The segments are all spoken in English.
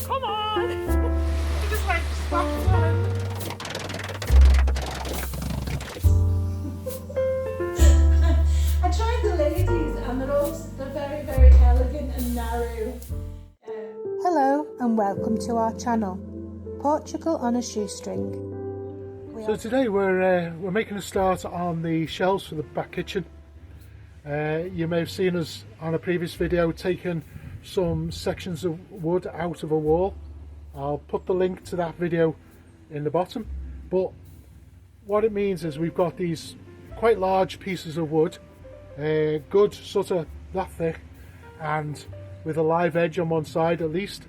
Come on! You just like stop one. I tried the ladies and they're very, very elegant and narrow. Hello and welcome to our channel, Portugal on a shoestring. So today we're making a start on the shelves for the back kitchen. You may have seen us on a previous video taking some sections of wood out of a wall. I'll put the link to that video in the bottom. But what it means is we've got these quite large pieces of wood, good sort of that thick, and with a live edge on one side at least.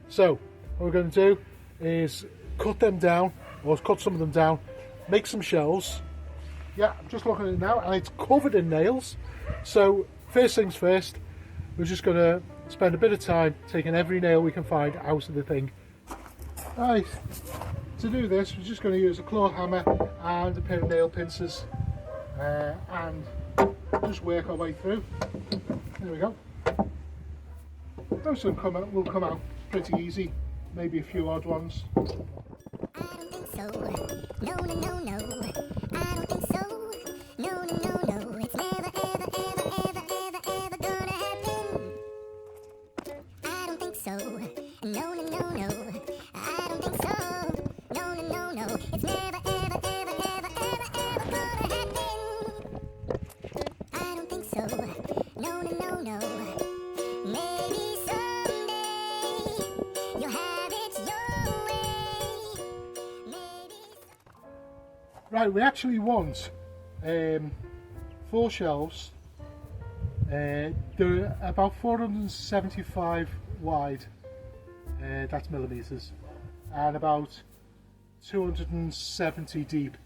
So what we're going to do is cut them down, or cut some of them down, make some shelves. Yeah, I'm just looking at it now and it's covered in nails. So first things first, we're just going to spend a bit of time taking every nail we can find out of the thing. Right, to do this we're just going to use a claw hammer and a pair of nail pincers and just work our way through. There we go. Most of them will come out pretty easy, maybe a few odd ones. I don't think so. No, no, no, no. I don't think so. No, no, no, no. It's never, ever, ever, ever, ever, ever gonna happen. I don't think so. No, no, no, no. I don't think so. No, no, no, no. It's never, ever, ever, ever, ever, ever gonna happen. I don't think so. No, no, no, no. Maybe someday you'll have it your way. Maybe. Right, we actually want 4 shelves. They're about 475 wide, that's millimeters, and about 270 deep.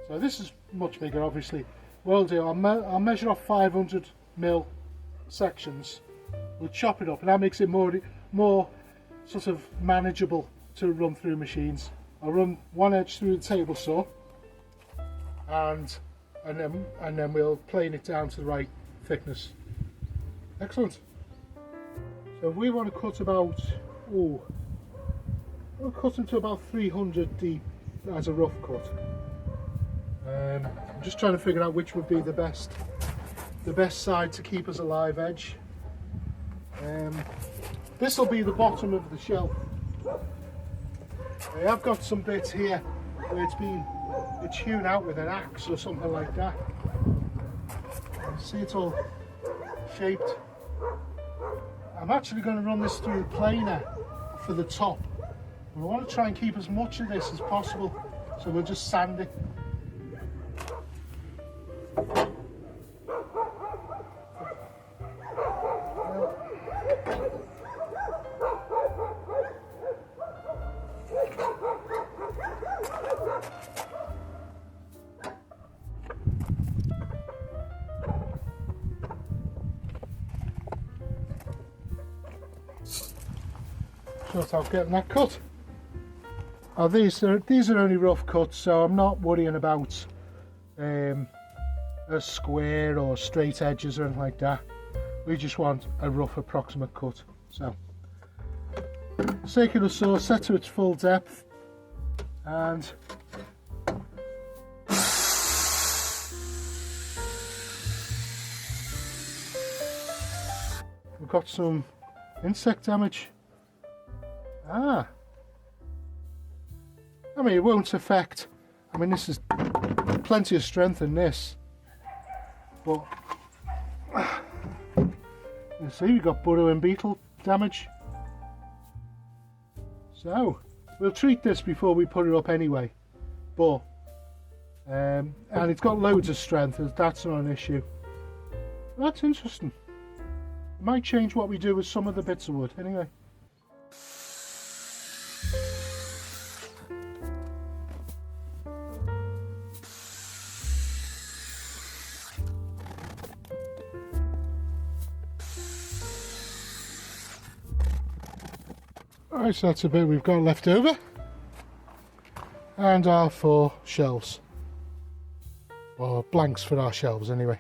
So this is much bigger, obviously. What I'll do, I'll measure off 500mm sections. We'll chop it up, and that makes it more sort of manageable to run through machines. I'll run one edge through the table saw, and then we'll plane it down to the right thickness. Excellent. So if we want to cut about, we'll cut them to about 300 deep as a rough cut. I'm just trying to figure out which would be the best side to keep as a live edge. This will be the bottom of the shelf. I've got some bits here where it's hewn out with an axe or something like that. See, it's all shaped. I'm actually going to run this through a planer for the top. We want to try and keep as much of this as possible, so we'll just sand it. Short out getting that cut. These are only rough cuts, so I'm not worrying about a square or straight edges or anything like that. We just want a rough approximate cut. So circular saw set to its full depth, and we've got some insect damage. I mean, it won't affect. I mean, this is plenty of strength in this, but you see, we've got burrow and beetle damage. So we'll treat this before we put it up anyway. But and it's got loads of strength. That's not an issue. That's interesting. It might change what we do with some of the bits of wood. Anyway. Right, so that's a bit we've got left over, and our 4 shelves, or blanks for our shelves anyway.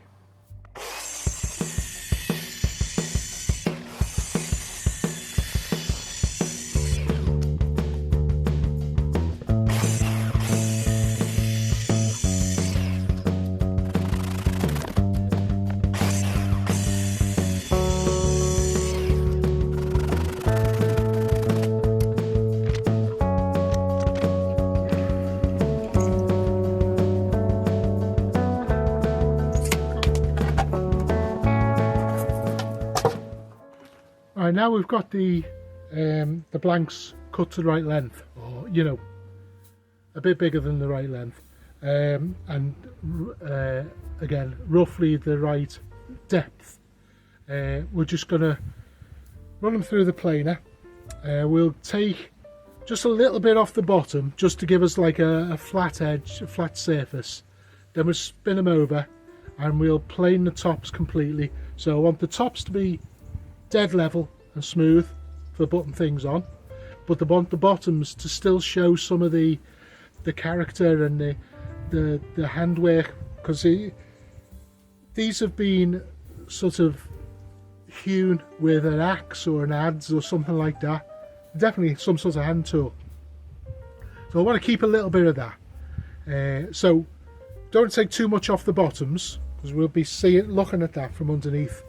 Right, now we've got the blanks cut to the right length, or you know, a bit bigger than the right length, and again roughly the right depth. We're just gonna run them through the planer. We'll take just a little bit off the bottom just to give us like a flat edge, a flat surface. Then we'll spin them over and we'll plane the tops completely. So I want the tops to be dead level and smooth for putting things on, but I want the bottoms to still show some of the character and the handwork, because these have been sort of hewn with an axe or an adze or something like that. Definitely some sort of hand tool. So I want to keep a little bit of that. So don't take too much off the bottoms, because we'll be looking at that from underneath.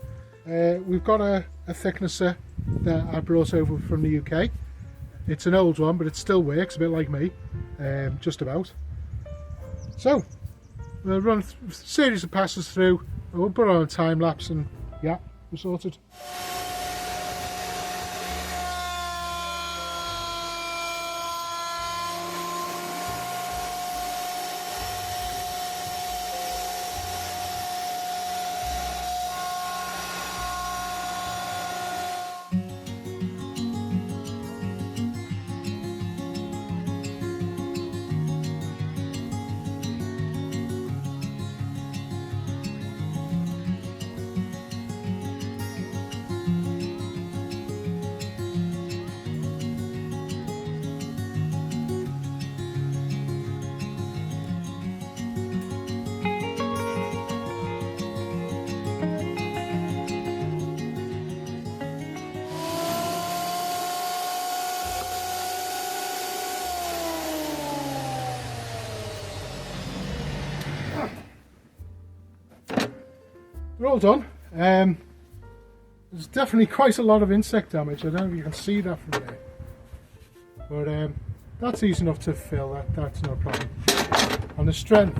We've got a thicknesser that I brought over from the UK. It's an old one, but it still works, a bit like me, just about. So we'll run a series of passes through, and we'll put it on a time lapse, and yeah, we're sorted. They're all done. There's definitely quite a lot of insect damage. I don't know if you can see that from there, but that's easy enough to fill. That's no problem. On the strength,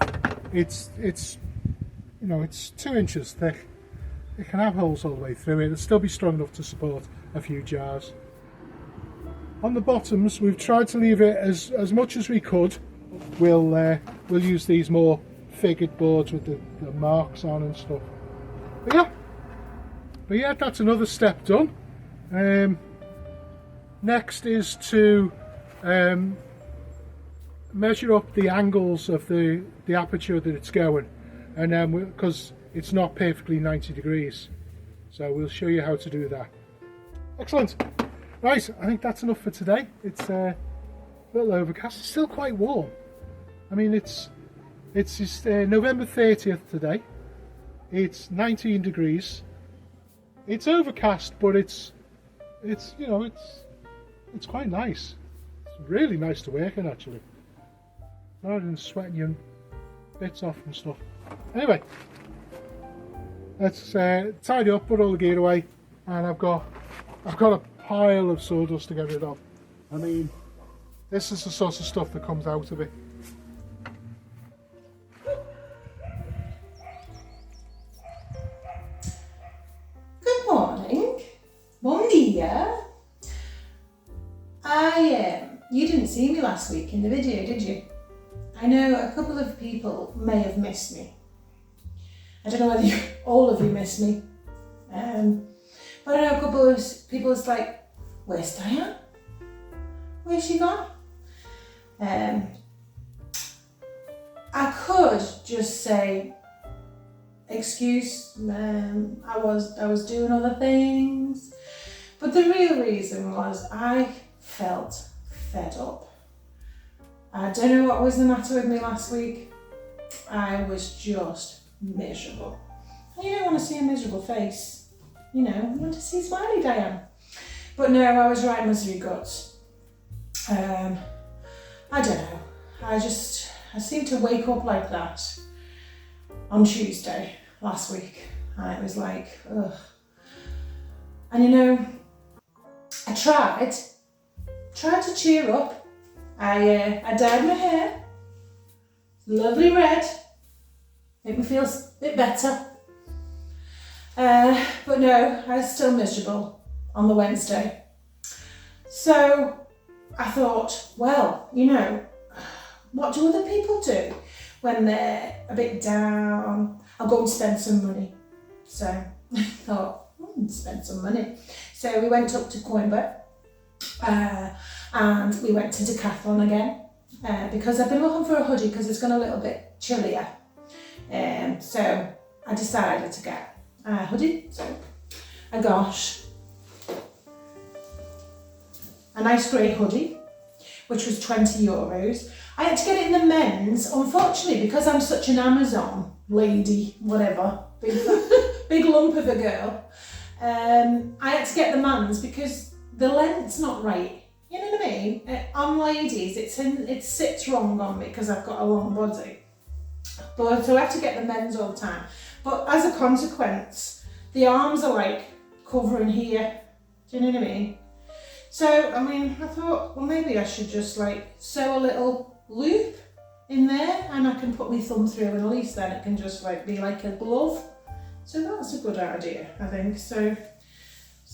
it's you know, it's 2 inches thick. It can have holes all the way through it. It'll still be strong enough to support a few jars. On the bottoms, we've tried to leave it as much as we could. We'll use these more figured boards with the marks on and stuff. But yeah, that's another step done. Next is to measure up the angles of the aperture that it's going, and then because it's not perfectly 90 degrees, so we'll show you how to do that. Excellent. Right, I think that's enough for today. It's a little overcast. It's still quite warm. I mean, it's November 30th today. It's 19 degrees. It's overcast, but it's you know, it's quite nice. It's really nice to work in, actually, rather than sweating your bits off and stuff. Anyway, let's tidy up, put all the gear away, and I've got a pile of sawdust to get rid of. I mean, this is the sort of stuff that comes out of it. You didn't see me last week in the video, did you? I know a couple of people may have missed me. I don't know whether all of you missed me. But I know a couple of people is like, where's Diane? Where's she gone? I could just say, excuse, I was doing other things. But the real reason was I felt fed up. I don't know what was the matter with me last week. I was just miserable. And you don't want to see a miserable face. You know, you want to see smiley Diane. But no, I was right misery guts. I don't know. I seemed to wake up like that on Tuesday last week. And it was like, ugh. And you know, I tried to cheer up. I dyed my hair, lovely red, made me feel a bit better. But no, I was still miserable. on the Wednesday. So I thought, well, you know, what do other people do when they're a bit down? I'll go and spend some money. So I thought, spend some money. So we went up to Coimbatore and we went to Decathlon again because I've been looking for a hoodie because it's gone a little bit chillier. So I decided to get a hoodie. So I got a nice grey hoodie, which was €20. I had to get it in the men's, unfortunately, because I'm such an Amazon lady, whatever, big lump of a girl. I had to get the men's because the length's not right. You know what I mean? On ladies, it sits wrong on me because I've got a long body. But so I have to get the men's all the time. But as a consequence, the arms are like covering here. Do you know what I mean? So, I mean, I thought, well, maybe I should just like sew a little loop in there and I can put my thumb through and at least then it can just like be like a glove. So that's a good idea, I think. So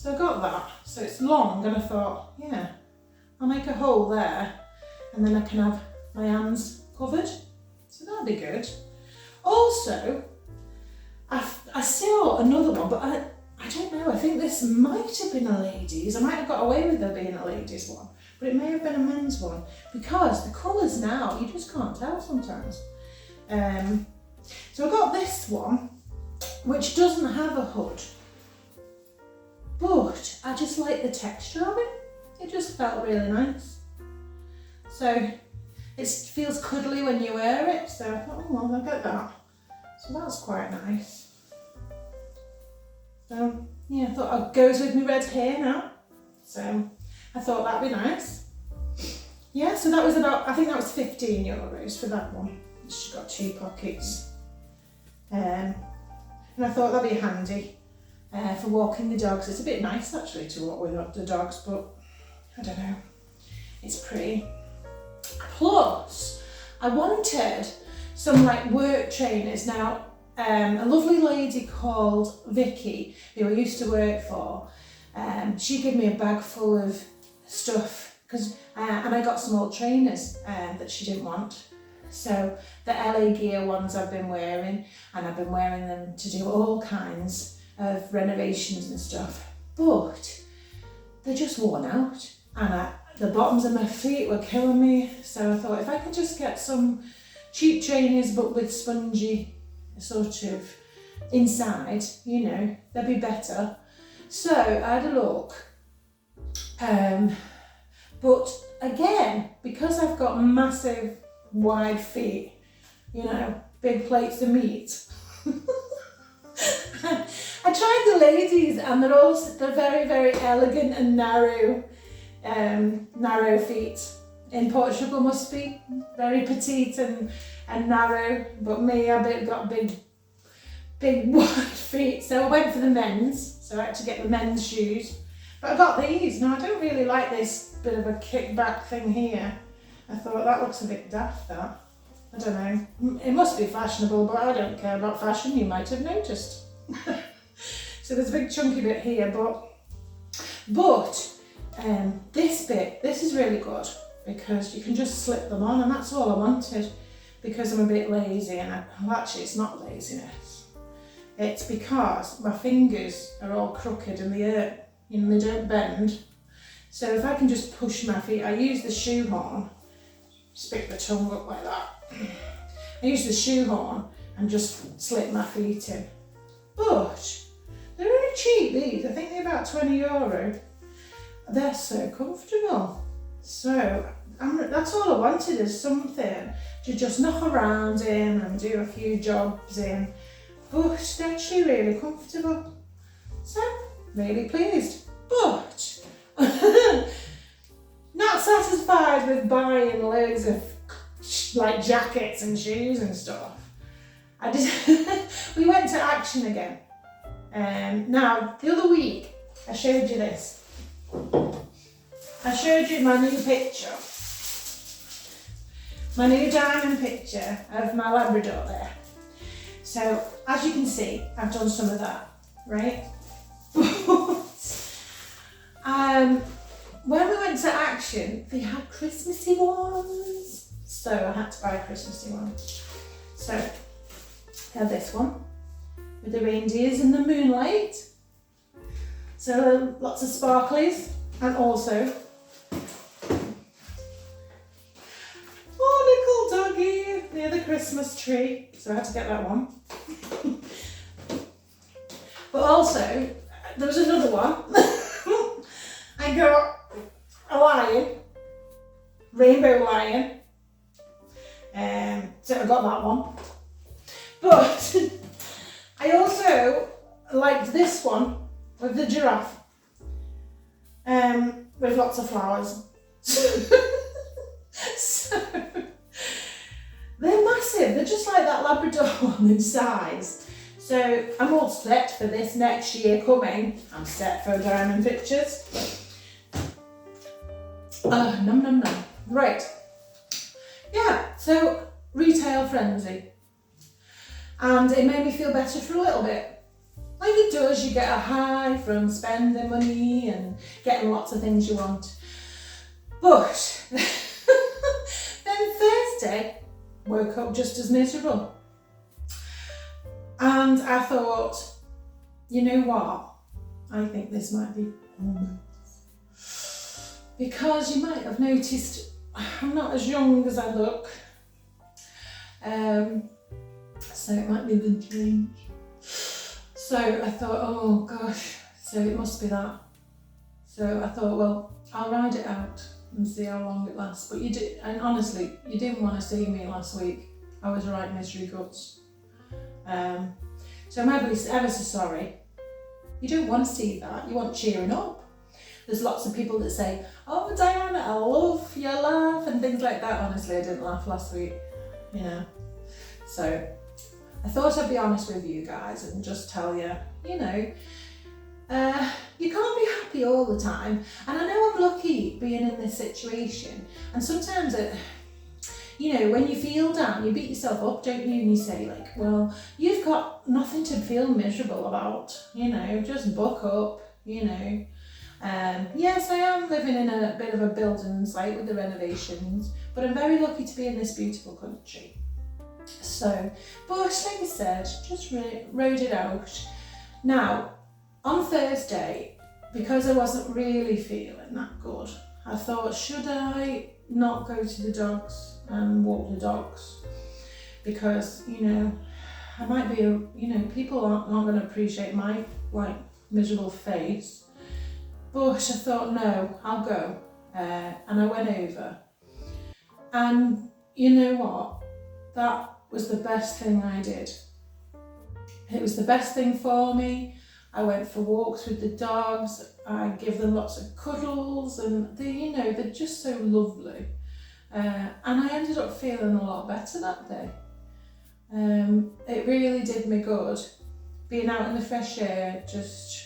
I got that. So it's long and I thought, yeah, I'll make a hole there and then I can have my hands covered. So that'll be good. Also, I saw another one, but I don't know, I think this might have been a ladies. I might have got away with there being a ladies one, but it may have been a men's one because the colours now, you just can't tell sometimes. So I got this one, which doesn't have a hood, but I just like the texture of it. It just felt really nice. So it feels cuddly when you wear it, so I thought, oh well, I'll get that. So that's quite nice. So yeah, I thought it goes with my red hair now. So I thought that'd be nice. Yeah, so that was about, I think that was €15 for that one. She's got 2 pockets. And I thought that'd be handy for walking the dogs. It's a bit nice actually to walk with the dogs, but I don't know, it's pretty. Plus, I wanted some like work trainers. Now, a lovely lady called Vicky, who I used to work for, she gave me a bag full of stuff and I got some old trainers that she didn't want. So the LA Gear ones I've been wearing, and I've been wearing them to do all kinds of renovations and stuff, but they're just worn out and the bottoms of my feet were killing me. So I thought if I could just get some cheap trainers but with spongy sort of inside, you know, they'd be better. So I had a look, but again, because I've got massive wide feet, you know, big plates of meat, I tried the ladies and they're very, very elegant and narrow feet. In Portugal must be very petite and narrow, but me, I've got big wide feet. So I went for the men's, so I had to get the men's shoes. But I got these. Now I don't really like this bit of a kickback thing here. I thought that looks a bit daft, that. I don't know. It must be fashionable, but I don't care about fashion, you might have noticed. So there's a big chunky bit here, but this is really good because you can just slip them on, and that's all I wanted because I'm a bit lazy, and well, actually it's not laziness. It's because my fingers are all crooked and they don't bend. So if I can just push my feet, I use the shoehorn, stick the tongue up like that. I use the shoehorn and just slip my feet in. But they're really cheap, these. I think they're about €20. They're so comfortable. So that's all I wanted, is something to just knock around in and do a few jobs in. But they're actually really comfortable. So, really pleased. But, not satisfied with buying loads of like jackets and shoes and stuff. We went to Action again. Now, the other week, I showed you this. I showed you my new picture. My new diamond picture of my Labrador there. So, as you can see, I've done some of that, right? section, they had Christmassy ones. So I had to buy a Christmassy one. So I had this one with the reindeers in the moonlight. So lots of sparklies, and also, oh, little doggy near the Christmas tree. So I had to get that one. But also, there was another one. I got a lion, rainbow lion. So I got that one. But I also liked this one with the giraffe, with lots of flowers. So they're massive. They're just like that Labrador one in size. So I'm all set for this next year coming. I'm set for diamond pictures. Num num num. Right. Yeah, so retail frenzy. And it made me feel better for a little bit. Like it does, you get a high from spending money and getting lots of things you want. But then Thursday, woke up just as miserable. And I thought, you know what? I think this might be hormones. Because you might have noticed I'm not as young as I look. So it might be the change. So I thought, oh gosh, so it must be that. So I thought, well, I'll ride it out and see how long it lasts. But you did, and honestly, you didn't want to see me last week. I was right misery guts. So I'm ever so sorry. You don't want to see that. You want cheering up. There's lots of people that say, oh Diana, I love your laugh and things like that. Honestly, I didn't laugh last week, you know. So I thought I'd be honest with you guys and just tell you, you know, you can't be happy all the time. And I know I'm lucky being in this situation. And sometimes, you know, when you feel down, you beat yourself up, don't you? And you say like, well, you've got nothing to feel miserable about, you know, just buck up, you know. Yes, I am living in a bit of a building site with the renovations, but I'm very lucky to be in this beautiful country. So, but like I said, just rode it out. Now, on Thursday, because I wasn't really feeling that good, I thought, should I not go to the dogs and walk the dogs? Because, you know, I might be, you know, people aren't going to appreciate my, like, miserable face. But I thought, no, I'll go. And I went over. And you know what? That was the best thing I did. It was the best thing for me. I went for walks with the dogs. I give them lots of cuddles, and they, you know, they're just so lovely. And I ended up feeling a lot better that day. It really did me good. Being out in the fresh air, just,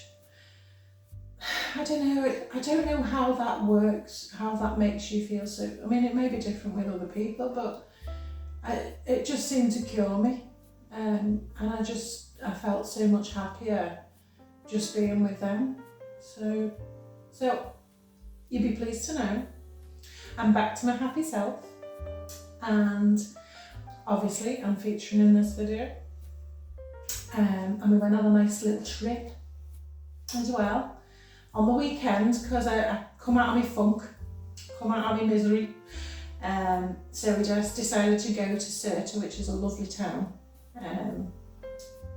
I don't know how that works, how that makes you feel. So, I mean, it may be different with other people, but it just seemed to cure me. And I felt so much happier just being with them. So you'd be pleased to know I'm back to my happy self. And obviously I'm featuring in this video. And we went on a nice little trip as well on the weekend, because I come out of my funk, come out of my misery. So we just decided to go to Serta, which is a lovely town.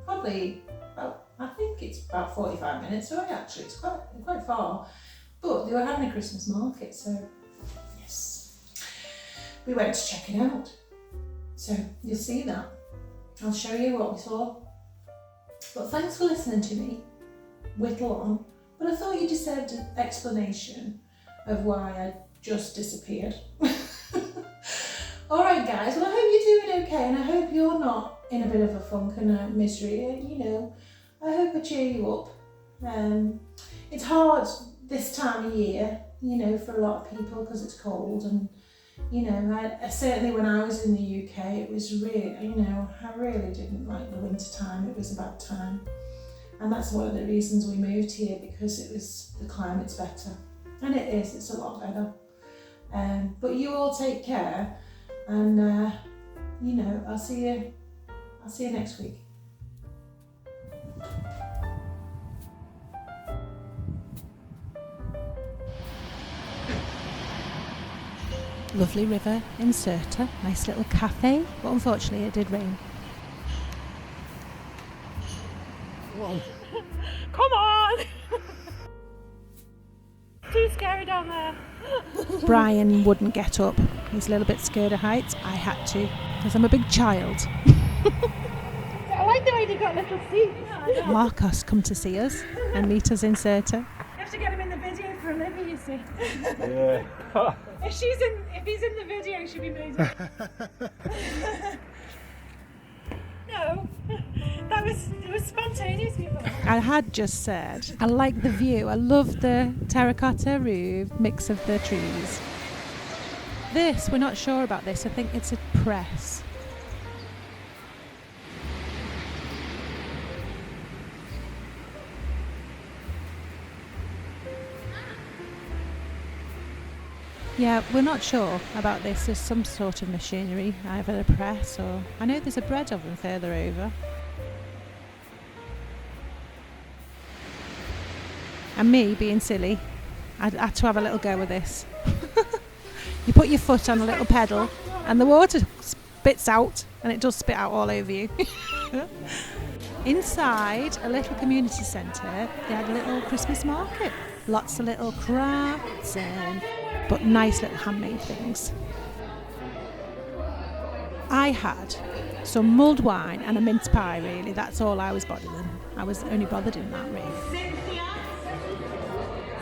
Probably about, I think it's about 45 minutes away actually, it's quite far. But they were having a Christmas market, so yes. We went to check it out. So you'll see that. I'll show you what we saw. But thanks for listening to me whittle on. But I thought you deserved an explanation of why I just disappeared. Alright guys, well I hope you're doing okay, and I hope you're not in a bit of a funk and a misery. You know, I hope I cheer you up. It's hard this time of year, you know, for a lot of people because it's cold, and you know, I certainly when I was in the UK, it was really, you know, I really didn't like the winter time. It was a bad time. And that's one of the reasons we moved here, because it was, the climate's better. And it is, it's a lot better. But you all take care, and you know, I'll see you next week. Lovely river in Serta, nice little cafe, but unfortunately it did rain. Come on! Too scary down there. Brian wouldn't get up. He's a little bit scared of heights. I had to, because I'm a big child. I like the way they got little seats. Marcos come to see us and meet us in Serta. You have to get him in the video for Olivia, you see. Yeah. If he's in the video, she'll be amazing. No, it was spontaneous, people. I had just said, I like the view. I love the terracotta roof mix of the trees. This, we're not sure about this. I think it's a press. Yeah, we're not sure about this. There's some sort of machinery, either a press or... I know there's a bread oven further over. And me, being silly, I had to have a little go with this. You put your foot on a little pedal and the water spits out, and it does spit out all over you. Inside a little community centre, they had a little Christmas market. Lots of little crafts but nice little handmade things. I had some mulled wine and a mince pie, really. That's all I was bothered in. I was only bothered in that, really.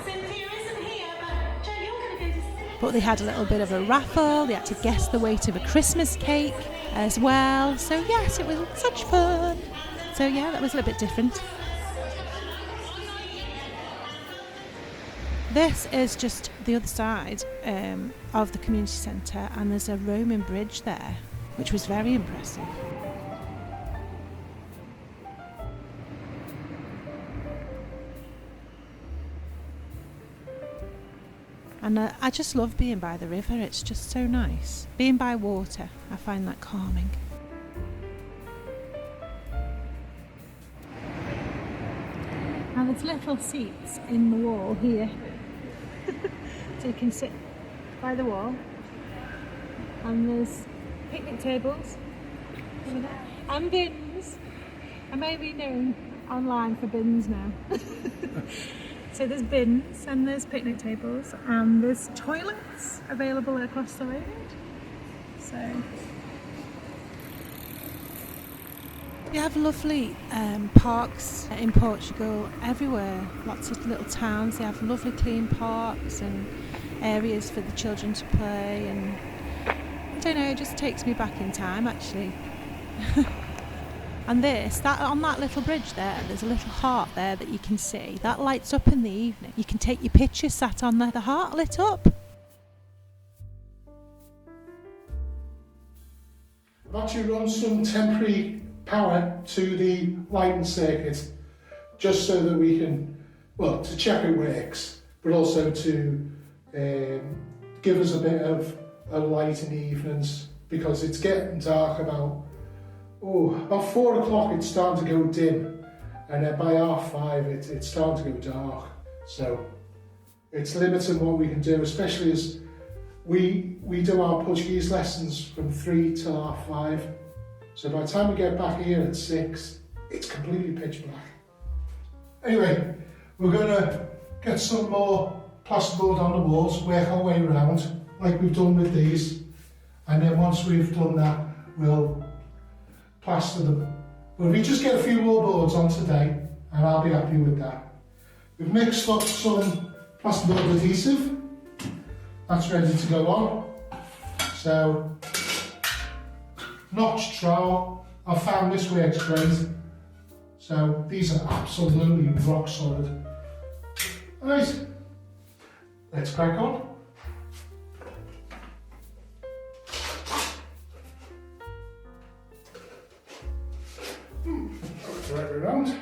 Cynthia isn't here, but Joe, you're going to go to... But they had a little bit of a raffle. They had to guess the weight of a Christmas cake as well. So yes, it was such fun. So yeah, that was a little bit different. This is just the other side of the community centre, and there's a Roman bridge there, which was very impressive. And I just love being by the river. It's just so nice. Being by water, I find that calming. Now there's little seats in the wall here. So you can sit by the wall, and there's picnic tables and bins. I may be known online for bins now. So there's bins and there's picnic tables and there's toilets available across the road. So you have lovely parks in Portugal everywhere, lots of little towns. They have lovely clean parks and areas for the children to play, and I don't know, it just takes me back in time actually. And that on that little bridge there's a little heart there that you can see. That lights up in the evening. You can take your picture sat on there, the heart lit up. I've actually run some temporary power to the lighting circuit just so that we can, well, to check it works, but also to give us a bit of a light in the evenings, because it's getting dark about 4 o'clock. It's starting to go dim, and then by 5:30 it's starting to go dark, so it's limiting what we can do, especially as we do our Portuguese lessons from 3 till 5. So by the time we get back here at 6, it's completely pitch black. Anyway, we're going to get some more plasterboard on the walls, work our way around like we've done with these, and then once we've done that, we'll plaster them. But we just get a few more boards on today, and I'll be happy with that. We've mixed up some plasterboard adhesive. That's ready to go on. So, notch trowel. I found this works great. So these are absolutely rock solid. Right, let's crack on. Right around.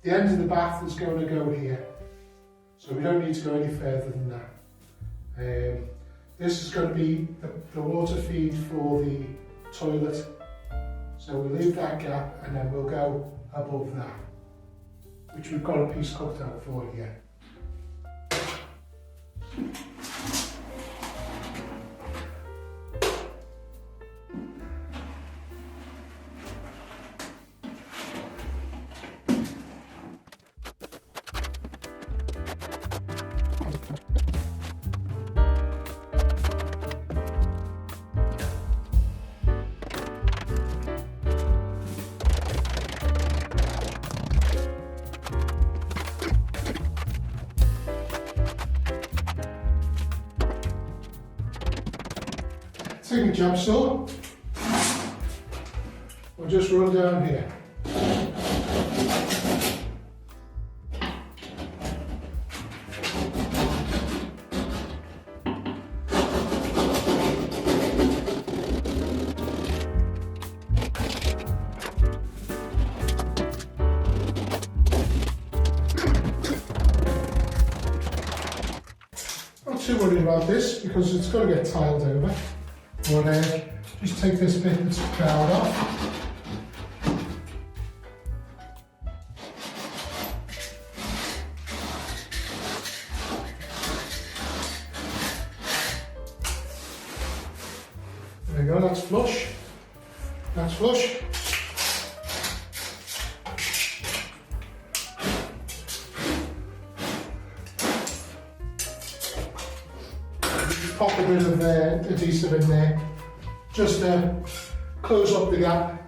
the end of the bath is going to go here, so we don't need to go any further than that. This is going to be the water feed for the toilet, so we'll leave that gap and then we'll go above that, which we've got a piece cut out for here. Take a jab saw, we'll just run down here. Not too worried about this because it's got to get tiled over. But just take this bit that's proud off. There you go, that's flush. That's flush. Pop a bit of adhesive in there, just to close up the gap